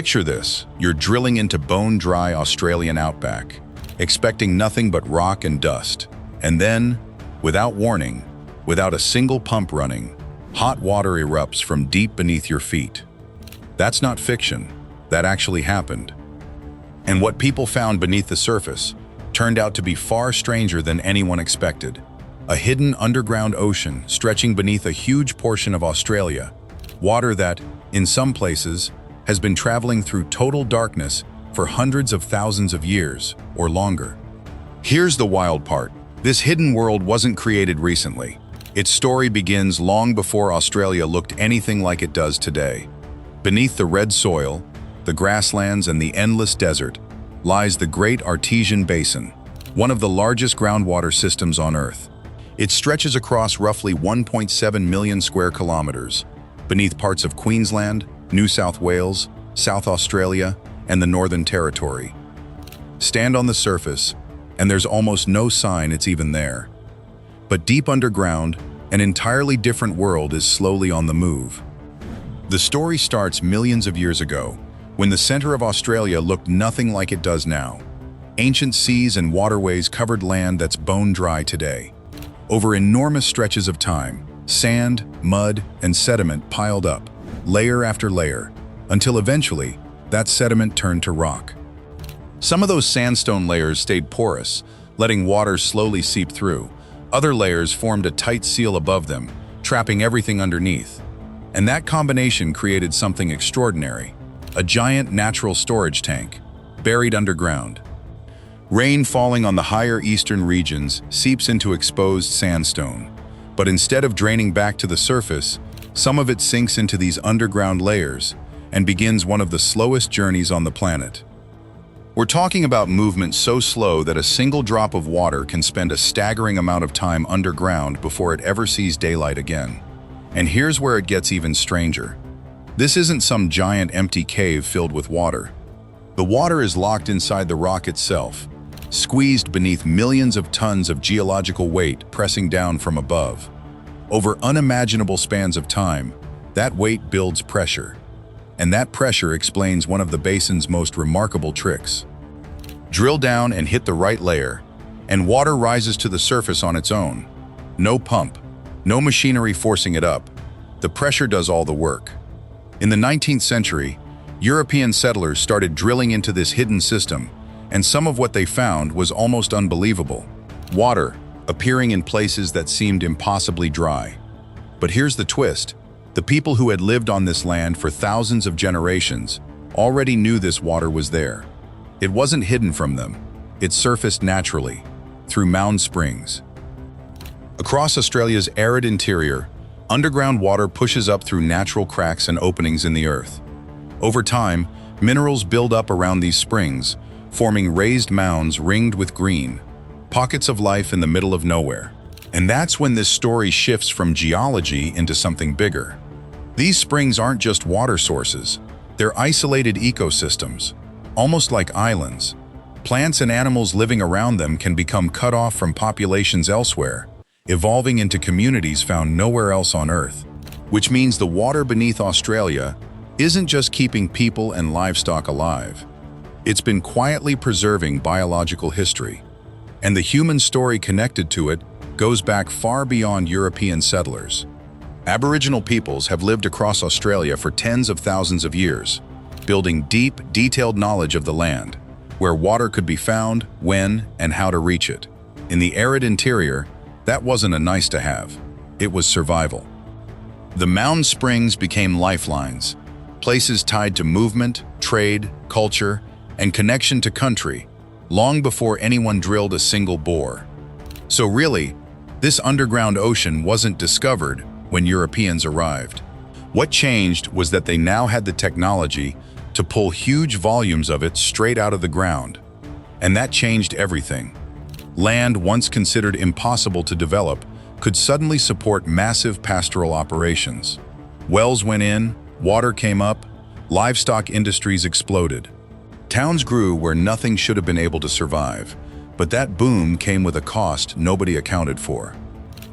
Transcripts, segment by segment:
Picture this, you're drilling into bone-dry Australian outback, expecting nothing but rock and dust. And then, without warning, without a single pump running, hot water erupts from deep beneath your feet. That's not fiction, that actually happened. And what people found beneath the surface turned out to be far stranger than anyone expected. A hidden underground ocean stretching beneath a huge portion of Australia, water that, in some places, has been traveling through total darkness for hundreds of thousands of years or longer. Here's the wild part. This hidden world wasn't created recently. Its story begins long before Australia looked anything like it does today. Beneath the red soil, the grasslands, and the endless desert lies the great Artesian Basin, one of the largest groundwater systems on Earth. It stretches across roughly 1.7 million square kilometers, beneath parts of Queensland, New South Wales, South Australia, and the Northern Territory. Stand on the surface, and there's almost no sign it's even there. But deep underground, an entirely different world is slowly on the move. The story starts millions of years ago, when the center of Australia looked nothing like it does now. Ancient seas and waterways covered land that's bone dry today. Over enormous stretches of time, sand, mud, and sediment piled up, layer after layer, until eventually, that sediment turned to rock. Some of those sandstone layers stayed porous, letting water slowly seep through. Other layers formed a tight seal above them, trapping everything underneath. And that combination created something extraordinary, a giant natural storage tank, buried underground. Rain falling on the higher eastern regions seeps into exposed sandstone, but instead of draining back to the surface, some of it sinks into these underground layers and begins one of the slowest journeys on the planet. We're talking about movement so slow that a single drop of water can spend a staggering amount of time underground before it ever sees daylight again. And here's where it gets even stranger. This isn't some giant empty cave filled with water. The water is locked inside the rock itself, squeezed beneath millions of tons of geological weight pressing down from above. Over unimaginable spans of time, that weight builds pressure. And that pressure explains one of the basin's most remarkable tricks. Drill down and hit the right layer, and water rises to the surface on its own. No pump, no machinery forcing it up. The pressure does all the work. In the 19th century, European settlers started drilling into this hidden system, and some of what they found was almost unbelievable. Water appearing in places that seemed impossibly dry. But here's the twist. The people who had lived on this land for thousands of generations already knew this water was there. It wasn't hidden from them. It surfaced naturally, through Mound springs. Across Australia's arid interior, underground water pushes up through natural cracks and openings in the earth. Over time, minerals build up around these springs, forming raised mounds ringed with green, pockets of life in the middle of nowhere. And that's when this story shifts from geology into something bigger. These springs aren't just water sources, they're isolated ecosystems, almost like islands. Plants and animals living around them can become cut off from populations elsewhere, evolving into communities found nowhere else on Earth. Which means the water beneath Australia isn't just keeping people and livestock alive. It's been quietly preserving biological history. And the human story connected to it goes back far beyond European settlers. Aboriginal peoples have lived across Australia for tens of thousands of years, building deep, detailed knowledge of the land, where water could be found, when, and how to reach it. In the arid interior, that wasn't a nice to have. It was survival. The Mound springs became lifelines, places tied to movement, trade, culture, and connection to country, long before anyone drilled a single bore. So really, this underground ocean wasn't discovered when Europeans arrived. What changed was that they now had the technology to pull huge volumes of it straight out of the ground. And that changed everything. Land once considered impossible to develop could suddenly support massive pastoral operations. Wells went in, water came up, livestock industries exploded. Towns grew where nothing should have been able to survive, but that boom came with a cost nobody accounted for.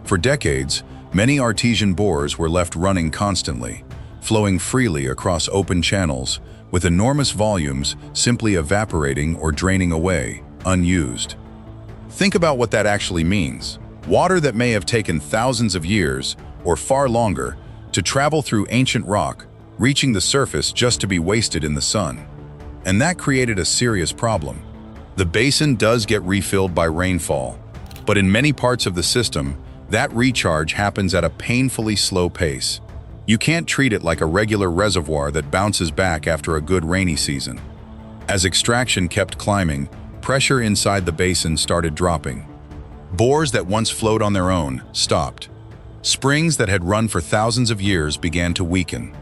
For decades, many artesian bores were left running constantly, flowing freely across open channels with enormous volumes simply evaporating or draining away, unused. Think about what that actually means. Water that may have taken thousands of years, or far longer, to travel through ancient rock, reaching the surface just to be wasted in the sun. And that created a serious problem. The basin does get refilled by rainfall, but in many parts of the system, that recharge happens at a painfully slow pace. You can't treat it like a regular reservoir that bounces back after a good rainy season. As extraction kept climbing, pressure inside the basin started dropping. Bores that once flowed on their own stopped. Springs that had run for thousands of years began to weaken,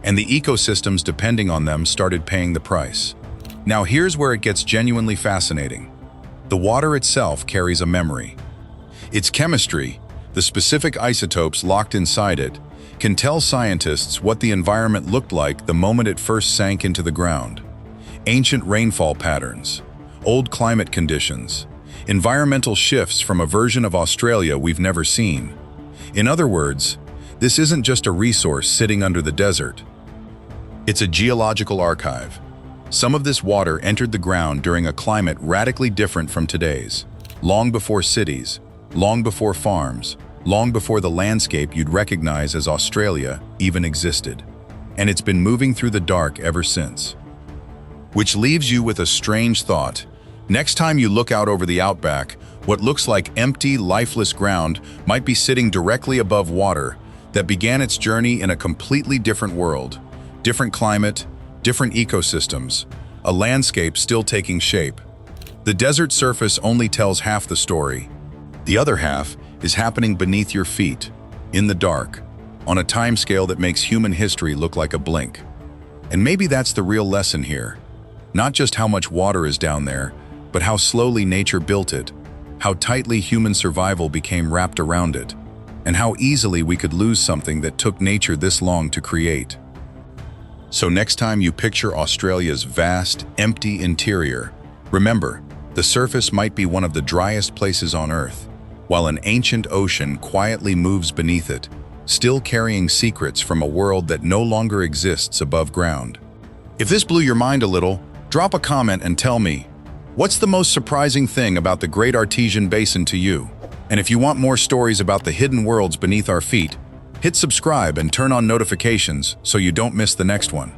and the ecosystems depending on them started paying the price. Now here's where it gets genuinely fascinating. The water itself carries a memory. Its chemistry, the specific isotopes locked inside it, can tell scientists what the environment looked like the moment it first sank into the ground. Ancient rainfall patterns, old climate conditions, environmental shifts from a version of Australia we've never seen. In other words, this isn't just a resource sitting under the desert. It's a geological archive. Some of this water entered the ground during a climate radically different from today's, long before cities, long before farms, long before the landscape you'd recognize as Australia even existed. And it's been moving through the dark ever since. Which leaves you with a strange thought. Next time you look out over the outback, what looks like empty, lifeless ground might be sitting directly above water that began its journey in a completely different world, different climate, different ecosystems, a landscape still taking shape. The desert surface only tells half the story. The other half is happening beneath your feet, in the dark, on a timescale that makes human history look like a blink. And maybe that's the real lesson here. Not just how much water is down there, but how slowly nature built it, how tightly human survival became wrapped around it, and how easily we could lose something that took nature this long to create. So next time you picture Australia's vast, empty interior, remember, the surface might be one of the driest places on Earth, while an ancient ocean quietly moves beneath it, still carrying secrets from a world that no longer exists above ground. If this blew your mind a little, drop a comment and tell me, what's the most surprising thing about the Great Artesian Basin to you? And if you want more stories about the hidden worlds beneath our feet, hit subscribe and turn on notifications so you don't miss the next one.